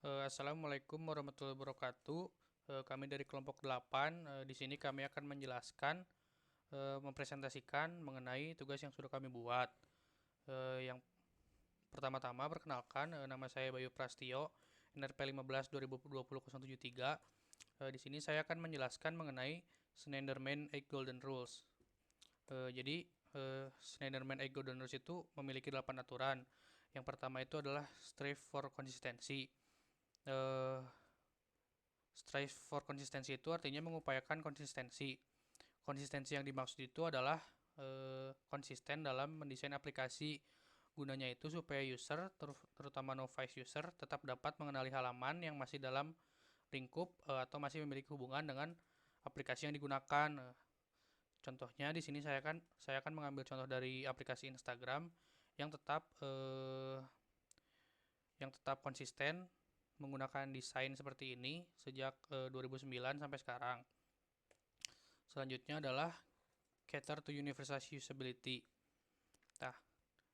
Assalamualaikum warahmatullahi wabarakatuh. Kami dari kelompok 8. Di sini kami akan menjelaskan, mempresentasikan mengenai tugas yang sudah kami buat. Yang pertama-tama perkenalkan, nama saya Bayu Prastio, NRP 15 2020-073. Di sini saya akan menjelaskan mengenai Slenderman Eight Golden Rules. Jadi, Slenderman Eight Golden Rules itu memiliki 8 aturan. Yang pertama itu adalah strive for consistency. Eh, Strive for konsistensi itu artinya mengupayakan konsistensi. Konsistensi yang dimaksud itu adalah konsisten dalam mendesain aplikasi. Gunanya itu supaya user, terutama novice user, tetap dapat mengenali halaman yang masih dalam lingkup atau masih memiliki hubungan dengan aplikasi yang digunakan. Contohnya di sini saya akan mengambil contoh dari aplikasi Instagram yang tetap konsisten menggunakan desain seperti ini sejak 2009 sampai sekarang. Selanjutnya adalah cater to universal usability. Nah,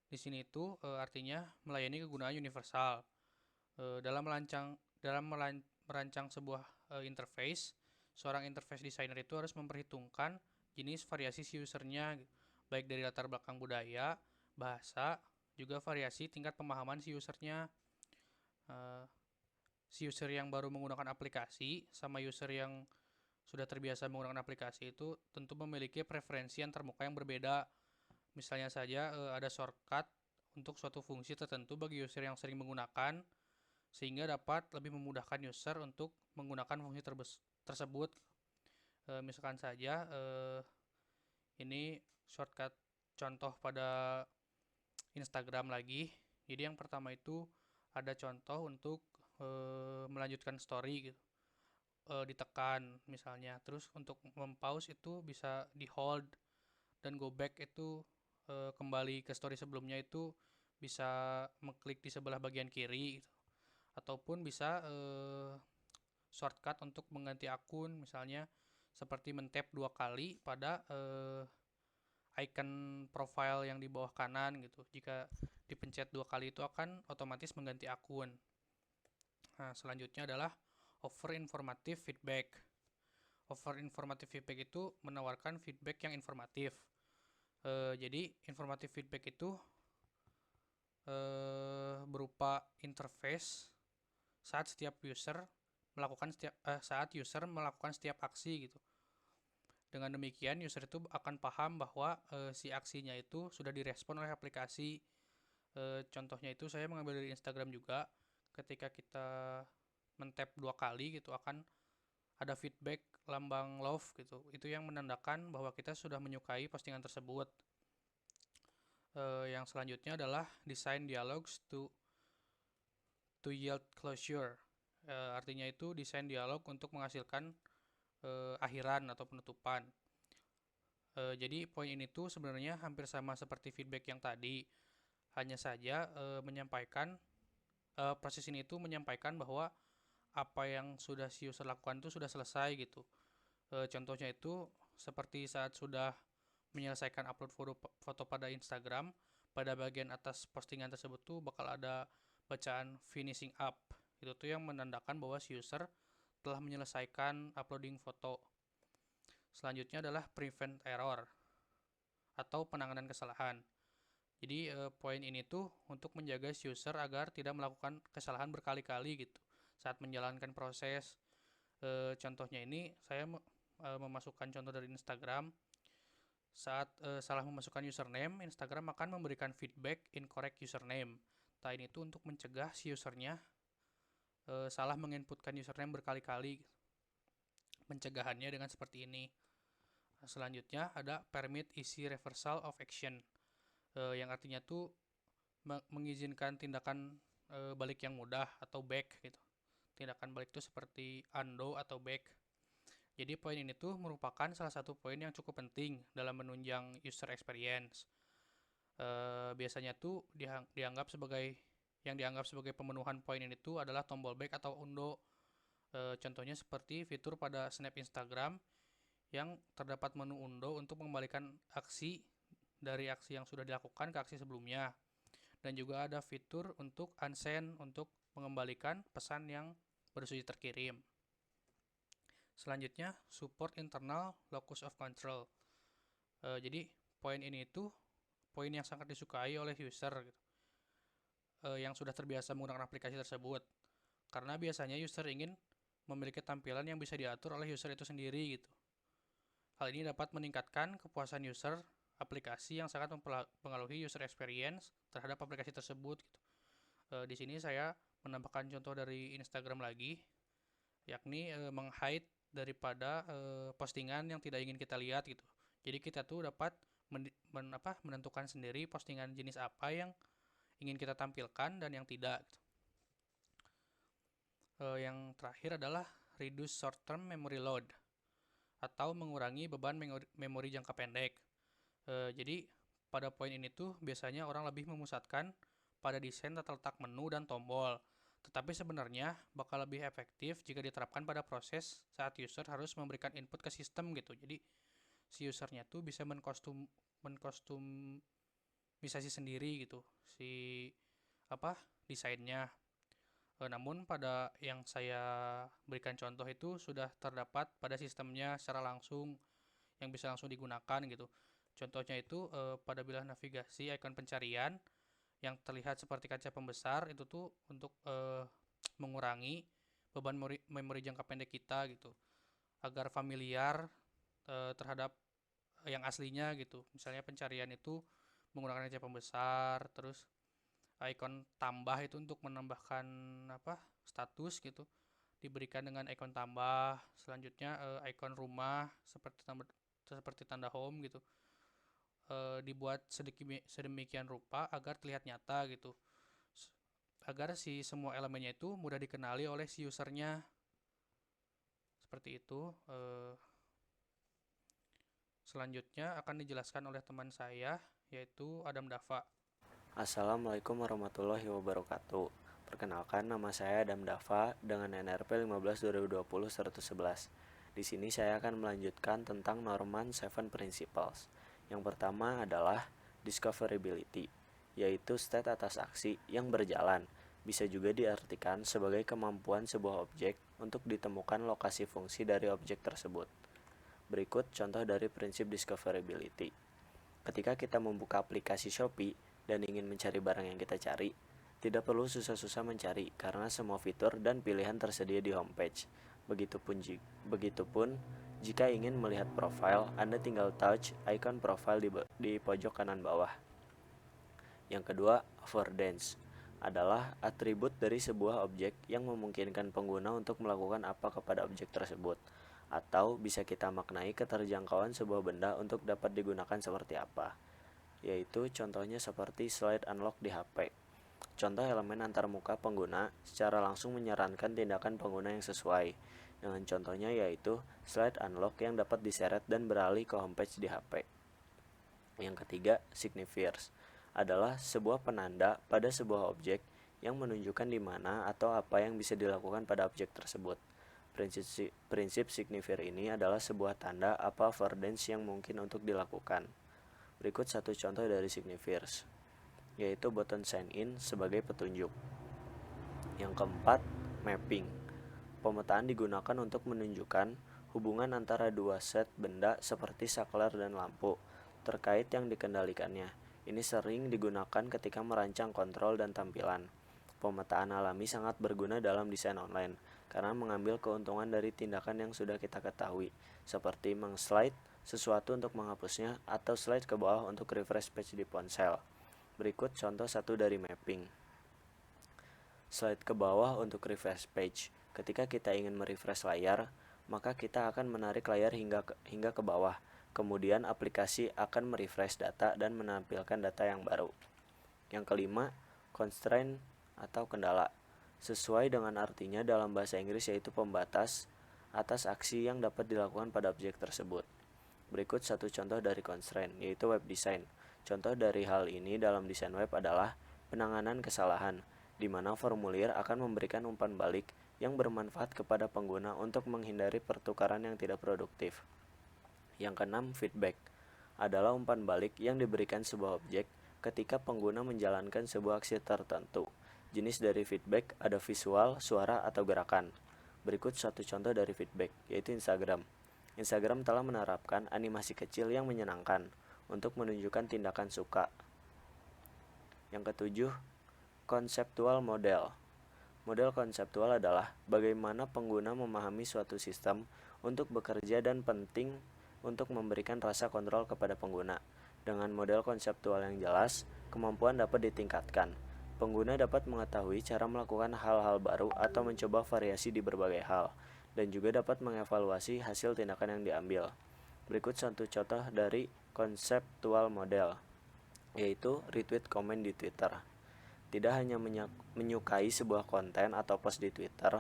di sini itu artinya melayani kegunaan universal. Dalam merancang sebuah interface, seorang interface designer itu harus memperhitungkan jenis variasi si usernya, baik dari latar belakang budaya, bahasa, juga variasi tingkat pemahaman si usernya. Eh, Si user yang baru menggunakan aplikasi sama user yang sudah terbiasa menggunakan aplikasi itu tentu memiliki preferensi antarmuka yang berbeda. Misalnya saja ada shortcut untuk suatu fungsi tertentu bagi user yang sering menggunakan sehingga dapat lebih memudahkan user untuk menggunakan fungsi tersebut. Misalkan saja ini shortcut contoh pada Instagram lagi. Jadi yang pertama itu ada contoh untuk melanjutkan story gitu. Ditekan misalnya. Terus untuk mempause itu bisa di hold dan go back itu kembali ke story sebelumnya itu bisa mengklik di sebelah bagian kiri gitu. Ataupun bisa shortcut untuk mengganti akun misalnya seperti mentap 2 kali pada icon profile yang di bawah kanan gitu. Jika dipencet 2 kali itu akan otomatis mengganti akun. Nah, selanjutnya adalah offer informative feedback. Offer informative feedback itu menawarkan feedback yang informatif. Jadi informative feedback itu berupa interface saat user melakukan setiap aksi gitu. Dengan demikian user itu akan paham bahwa si aksinya itu sudah direspon oleh aplikasi. Contohnya itu saya mengambil dari Instagram juga. Ketika kita mentap 2 kali gitu akan ada feedback lambang love gitu. Itu yang menandakan bahwa kita sudah menyukai postingan tersebut. Yang selanjutnya adalah design dialogues to yield closure. Artinya itu desain dialog untuk menghasilkan akhiran atau penutupan. Jadi poin ini tuh sebenarnya hampir sama seperti feedback yang tadi. Hanya saja proses ini itu menyampaikan bahwa apa yang sudah si user lakukan itu sudah selesai gitu. Contohnya itu seperti saat sudah menyelesaikan upload foto pada Instagram, pada bagian atas postingan tersebut tuh bakal ada bacaan finishing up. Itu tuh yang menandakan bahwa si user telah menyelesaikan uploading foto. Selanjutnya adalah prevent error atau penanganan kesalahan. Jadi poin ini tuh untuk menjaga si user agar tidak melakukan kesalahan berkali-kali gitu saat menjalankan proses. Contohnya ini saya memasukkan contoh dari Instagram. Saat salah memasukkan username, Instagram akan memberikan feedback incorrect username. Nah, ini tuh untuk mencegah si usernya salah menginputkan username berkali-kali. Pencegahannya dengan seperti ini. Selanjutnya ada permit easy reversal of action, yang artinya tuh mengizinkan tindakan balik yang mudah atau back gitu. Tindakan balik itu seperti undo atau back. Jadi poin ini tuh merupakan salah satu poin yang cukup penting dalam menunjang user experience. Biasanya tuh dianggap sebagai pemenuhan poin ini tuh adalah tombol back atau undo. Contohnya seperti fitur pada Snap Instagram yang terdapat menu undo untuk mengembalikan aksi dari aksi yang sudah dilakukan ke aksi sebelumnya. Dan juga ada fitur untuk unsend untuk mengembalikan pesan yang baru saja terkirim. Selanjutnya, support internal locus of control. Jadi, poin ini itu poin yang sangat disukai oleh user gitu, yang sudah terbiasa menggunakan aplikasi tersebut. Karena biasanya user ingin memiliki tampilan yang bisa diatur oleh user itu sendiri gitu. Hal ini dapat meningkatkan kepuasan user aplikasi yang sangat mempengaruhi user experience terhadap aplikasi tersebut gitu. Di sini saya menambahkan contoh dari Instagram lagi, yakni meng-hide daripada postingan yang tidak ingin kita lihat gitu. Jadi kita tuh dapat menentukan sendiri postingan jenis apa yang ingin kita tampilkan dan yang tidak gitu. Yang terakhir adalah reduce short-term memory load atau mengurangi beban memori jangka pendek. Jadi pada poin ini tuh biasanya orang lebih memusatkan pada desain tata letak menu dan tombol. Tetapi sebenarnya bakal lebih efektif jika diterapkan pada proses saat user harus memberikan input ke sistem gitu. Jadi si usernya tuh bisa menkostumisasi sendiri gitu si desainnya. Namun pada yang saya berikan contoh itu sudah terdapat pada sistemnya secara langsung yang bisa langsung digunakan gitu. Contohnya itu pada bilah navigasi ikon pencarian yang terlihat seperti kaca pembesar itu tuh untuk mengurangi beban memori jangka pendek kita gitu, agar familiar terhadap yang aslinya gitu. Misalnya pencarian itu menggunakan kaca pembesar, terus ikon tambah itu untuk menambahkan status gitu diberikan dengan ikon tambah. Selanjutnya ikon rumah seperti tanda home gitu dibuat sedemikian rupa agar terlihat nyata gitu, agar si semua elemennya itu mudah dikenali oleh si usernya. Seperti itu. Selanjutnya akan dijelaskan oleh teman saya, yaitu Adam Dava. Assalamualaikum warahmatullahi wabarakatuh. Perkenalkan, nama saya Adam Dava dengan NRP 15/2020-111. Di sini saya akan melanjutkan tentang Norman 7 Principles. Yang pertama adalah discoverability, yaitu state atas aksi yang berjalan. Bisa juga diartikan sebagai kemampuan sebuah objek untuk ditemukan lokasi fungsi dari objek tersebut. Berikut contoh dari prinsip discoverability. Ketika kita membuka aplikasi Shopee dan ingin mencari barang yang kita cari, tidak perlu susah-susah mencari karena semua fitur dan pilihan tersedia di homepage. Begitupun jika ingin melihat profil, Anda tinggal touch icon profile di pojok kanan bawah. Yang kedua, affordance adalah atribut dari sebuah objek yang memungkinkan pengguna untuk melakukan apa kepada objek tersebut, atau bisa kita maknai keterjangkauan sebuah benda untuk dapat digunakan seperti apa, yaitu contohnya seperti slide unlock di HP. Contoh elemen antarmuka pengguna secara langsung menyarankan tindakan pengguna yang sesuai. Dengan contohnya yaitu slide unlock yang dapat diseret dan beralih ke homepage di HP. Yang ketiga, signifiers adalah sebuah penanda pada sebuah objek yang menunjukkan di mana atau apa yang bisa dilakukan pada objek tersebut. Prinsip signifier ini adalah sebuah tanda apa affordance yang mungkin untuk dilakukan. Berikut satu contoh dari signifiers, yaitu button sign in sebagai petunjuk. Yang keempat, mapping. Pemetaan digunakan untuk menunjukkan hubungan antara dua set benda seperti saklar dan lampu terkait yang dikendalikannya. Ini sering digunakan ketika merancang kontrol dan tampilan. Pemetaan alami sangat berguna dalam desain online karena mengambil keuntungan dari tindakan yang sudah kita ketahui, seperti meng-slide sesuatu untuk menghapusnya atau slide ke bawah untuk refresh page di ponsel. Berikut contoh satu dari mapping. Slide ke bawah untuk refresh page. Ketika kita ingin merefresh layar, maka kita akan menarik layar hingga ke bawah. Kemudian aplikasi akan merefresh data dan menampilkan data yang baru. Yang kelima, constraint atau kendala. Sesuai dengan artinya dalam bahasa Inggris, yaitu pembatas atas aksi yang dapat dilakukan pada objek tersebut. Berikut satu contoh dari constraint, yaitu web design. Contoh dari hal ini dalam desain web adalah penanganan kesalahan, di mana formulir akan memberikan umpan balik yang bermanfaat kepada pengguna untuk menghindari pertukaran yang tidak produktif. Yang keenam, feedback adalah umpan balik yang diberikan sebuah objek ketika pengguna menjalankan sebuah aksi tertentu. Jenis dari feedback ada visual, suara, atau gerakan. Berikut satu contoh dari feedback, yaitu Instagram. Instagram telah menerapkan animasi kecil yang menyenangkan untuk menunjukkan tindakan suka. Yang ketujuh, konseptual model. Model konseptual adalah bagaimana pengguna memahami suatu sistem untuk bekerja dan penting untuk memberikan rasa kontrol kepada pengguna. Dengan model konseptual yang jelas, kemampuan dapat ditingkatkan. Pengguna dapat mengetahui cara melakukan hal-hal baru atau mencoba variasi di berbagai hal, dan juga dapat mengevaluasi hasil tindakan yang diambil. Berikut satu contoh dari konseptual model, yaitu retweet komen di Twitter. Tidak hanya menyukai sebuah konten atau post di Twitter,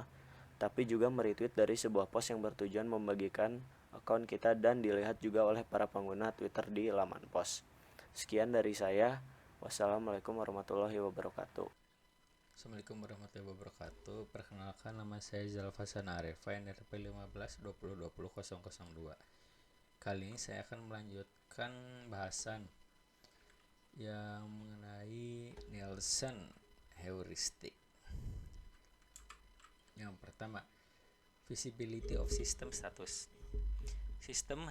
tapi juga meretweet dari sebuah post yang bertujuan membagikan akun kita dan dilihat juga oleh para pengguna Twitter di laman post. Sekian dari saya. Wassalamualaikum warahmatullahi wabarakatuh. Assalamualaikum warahmatullahi wabarakatuh. Perkenalkan, nama saya Zalfasan Arefa, NRP 1520200002. Kali ini saya akan melanjutkan bahasan yang mengenai Nielsen heuristic. Yang pertama, visibility of system status. Sistem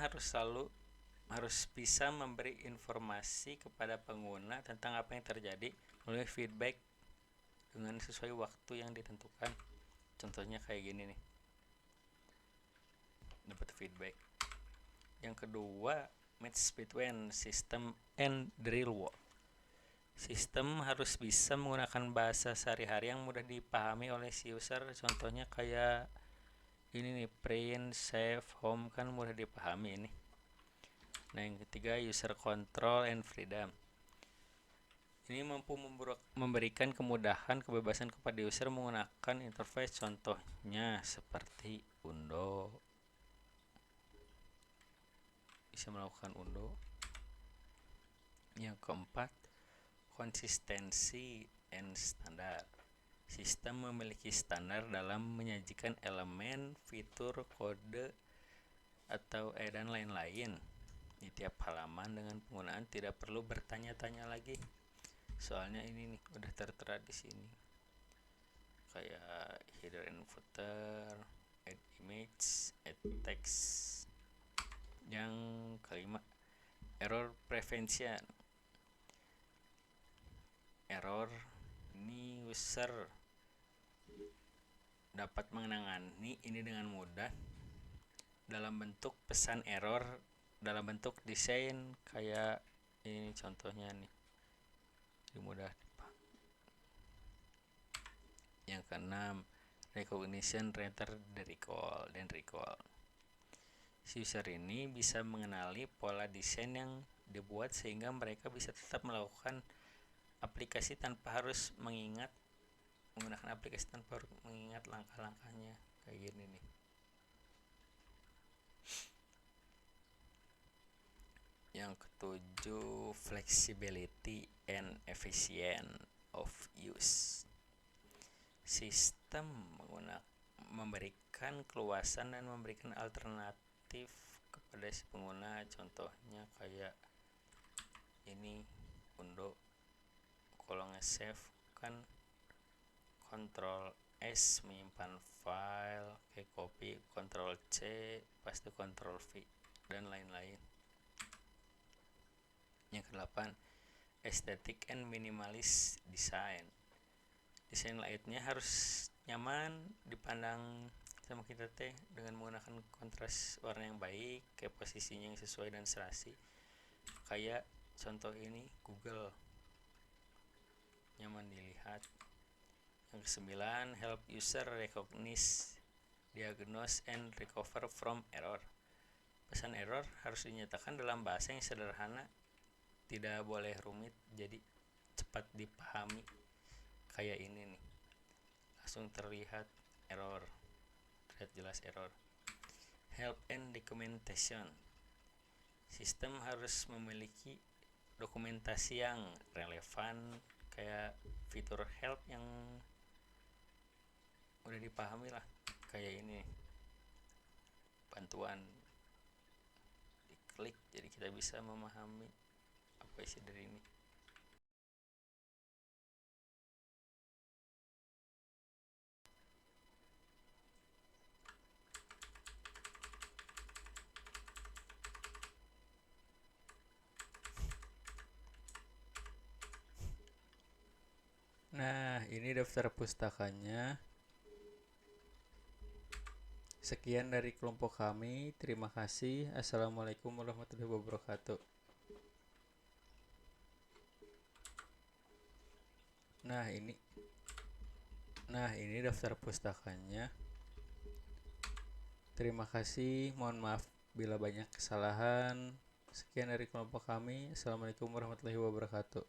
harus bisa memberi informasi kepada pengguna tentang apa yang terjadi melalui feedback dengan sesuai waktu yang ditentukan. Contohnya kayak gini nih, dapat feedback. Yang kedua, match between system and the real world. Sistem harus bisa menggunakan bahasa sehari-hari yang mudah dipahami oleh si user. Contohnya kayak ini nih, print, save, home, kan mudah dipahami ini. Nah, yang ketiga, user control and freedom. Ini mampu memberikan kemudahan, kebebasan kepada user menggunakan interface, contohnya seperti undo. Bisa melakukan undo. Yang keempat, konsistensi and standar. Sistem memiliki standar dalam menyajikan elemen, fitur, kode, atau dan lain-lain. Di tiap halaman dengan penggunaan tidak perlu bertanya-tanya lagi. Soalnya ini nih udah tertera di sini. Kayak header and footer, add image, add text. Yang kelima, error prevention. Error ini user dapat menangani ini dengan mudah dalam bentuk pesan error, dalam bentuk desain kayak ini contohnya nih, mudah dipahami. Yang keenam, recognition rather than recall. Si user ini bisa mengenali pola desain yang dibuat sehingga mereka bisa tetap melakukan aplikasi tanpa harus menggunakan aplikasi tanpa harus mengingat langkah-langkahnya kayak gini nih. Yang ketujuh, flexibility and efficient of use. Sistem memberikan keluasan dan memberikan alternatif kepada si pengguna. Contohnya kayak ini undo. Kalau nge-save kan Ctrl S menyimpan file, kayak copy, Ctrl C, paste Ctrl V, dan lain-lain. Yang ke-8, aesthetic and minimalist design. Desain layoutnya harus nyaman dipandang sama kita dengan menggunakan kontras warna yang baik, kayak posisinya yang sesuai dan serasi. Kayak contoh ini Google, nyaman dilihat. Yang ke-9, help user recognize, diagnose, and recover from error. Pesan error harus dinyatakan dalam bahasa yang sederhana, tidak boleh rumit, jadi cepat dipahami. Kayak ini nih, langsung terlihat error, terlihat jelas error. Help and documentation. Sistem harus memiliki dokumentasi yang relevan, kayak fitur help yang udah dipahami lah, kayak ini bantuan diklik jadi kita bisa memahami apa isi dari ini. ini daftar pustakanya. Sekian dari kelompok kami. Terima kasih. Assalamualaikum warahmatullahi wabarakatuh. Nah, ini daftar pustakanya. Terima kasih. Mohon maaf bila banyak kesalahan. Sekian dari kelompok kami. Assalamualaikum warahmatullahi wabarakatuh.